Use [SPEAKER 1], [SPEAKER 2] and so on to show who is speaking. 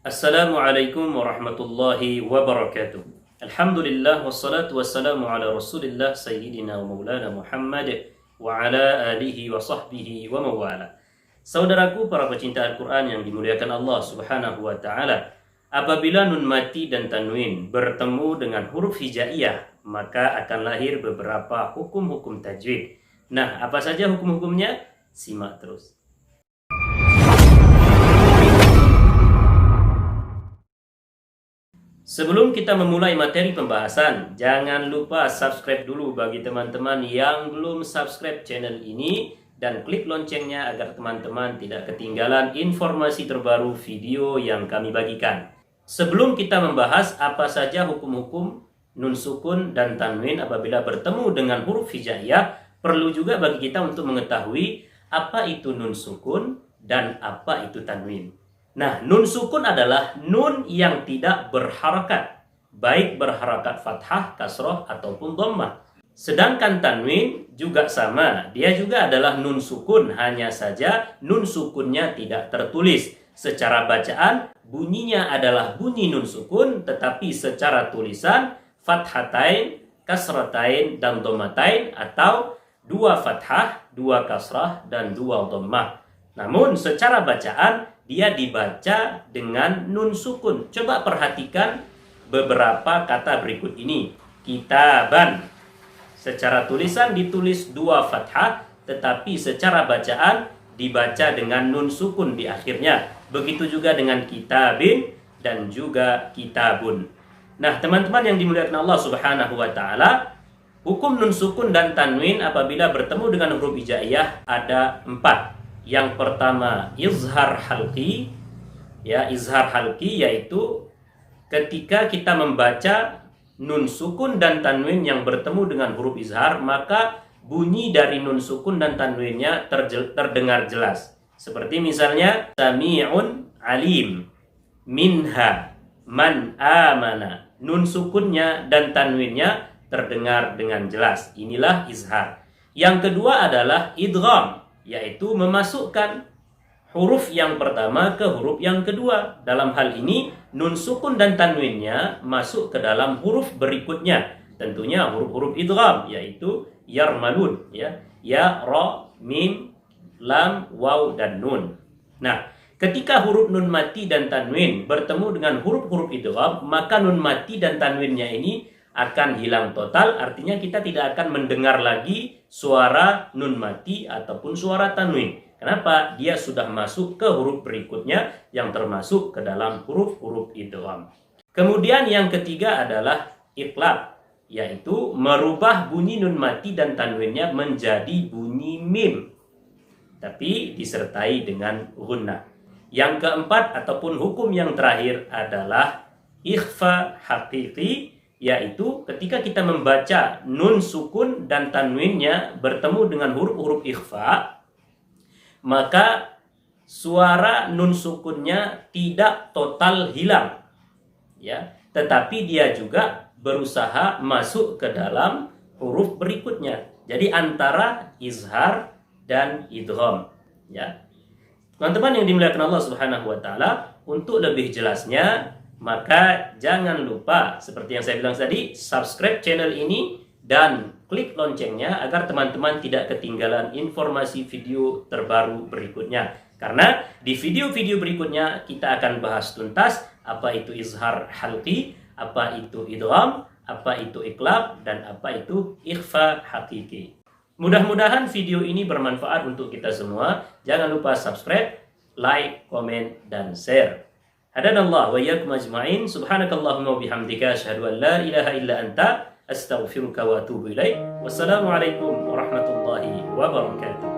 [SPEAKER 1] Assalamualaikum warahmatullahi wabarakatuh. Alhamdulillah wassalatu wassalamu ala Rasulillah sayyidina wa maulana Muhammad wa ala alihi wa sahbihi wa mawala. Saudaraku para pecinta Al-Qur'an yang dimuliakan Allah Subhanahu wa taala, apabila nun mati dan tanwin bertemu dengan huruf hijaiyah, maka akan lahir beberapa hukum-hukum tajwid. Nah, apa saja hukum-hukumnya? Simak terus. Sebelum kita memulai materi pembahasan, jangan lupa subscribe dulu bagi teman-teman yang belum subscribe channel ini dan klik loncengnya agar teman-teman tidak ketinggalan informasi terbaru video yang kami bagikan. Sebelum kita membahas apa saja hukum-hukum nun sukun dan tanwin apabila bertemu dengan huruf hijaiyah, perlu juga bagi kita untuk mengetahui apa itu nun sukun dan apa itu tanwin. Nah, nun sukun adalah nun yang tidak berharakat, baik berharakat fathah, kasroh, ataupun dhammah. Sedangkan tanwin juga sama, dia juga adalah nun sukun, hanya saja nun sukunnya tidak tertulis. Secara bacaan, bunyinya adalah bunyi nun sukun, tetapi secara tulisan, fathatain, kasratain, dan dhammatain, atau dua fathah, dua kasrah, dan dua dhammah. Namun, secara bacaan, dia dibaca dengan nun sukun. Coba perhatikan beberapa kata berikut ini. Kitaban. Secara tulisan ditulis dua fathah, tetapi secara bacaan dibaca dengan nun sukun di akhirnya. Begitu juga dengan kitabin dan juga kitabun. Nah, teman-teman yang dimuliakan Allah Subhanahu wa taala, hukum nun sukun dan tanwin apabila bertemu dengan huruf hijaiyah ada 4. Yang pertama, izhar halqi. Ya, izhar halqi yaitu ketika kita membaca nun sukun dan tanwin yang bertemu dengan huruf izhar, maka bunyi dari nun sukun dan tanwinnya terdengar jelas. Seperti misalnya sami'un alim, minha, man amana. Nun sukunnya dan tanwinnya terdengar dengan jelas. Inilah izhar. Yang kedua adalah idgham, yaitu memasukkan huruf yang pertama ke huruf yang kedua. Dalam hal ini, nun sukun dan tanwinnya masuk ke dalam huruf berikutnya. Tentunya huruf-huruf idgham, yaitu yarmalun, ya, ra, mim, lam, waw, dan nun. Nah, ketika huruf nun mati dan tanwin bertemu dengan huruf-huruf idgham, maka nun mati dan tanwinnya ini akan hilang total, artinya kita tidak akan mendengar lagi suara nun mati ataupun suara tanwin. Kenapa? Dia sudah masuk ke huruf berikutnya yang termasuk ke dalam huruf-huruf idgham. Kemudian yang ketiga adalah iqlab, yaitu merubah bunyi nun mati dan tanwinnya menjadi bunyi mim, tapi disertai dengan gunnah. Yang keempat ataupun hukum yang terakhir adalah ikhfa haqiqi, yaitu ketika kita membaca nun sukun dan tanwinnya bertemu dengan huruf-huruf ikhfa, maka suara nun sukunnya tidak total hilang, ya, tetapi dia juga berusaha masuk ke dalam huruf berikutnya. Jadi antara izhar dan idgham, ya. Teman-teman yang dimuliakan Allah Subhanahu wa taala, untuk lebih jelasnya maka jangan lupa seperti yang saya bilang tadi, subscribe channel ini dan klik loncengnya agar teman-teman tidak ketinggalan informasi video terbaru berikutnya. Karena di video-video berikutnya kita akan bahas tuntas apa itu izhar halqi, apa itu idgham, apa itu iqlab, dan apa itu ikhfa hakiki. Mudah-mudahan video ini bermanfaat untuk kita semua. Jangan lupa subscribe, like, komen, dan share. Hadanallah wa iyyakum ajma'in. Subhanakallahumma wa bihamdika asyhadu an la ilaha illa anta astaghfiruka wa atubu ilaik. Wassalamualaikum warahmatullahi wabarakatuh.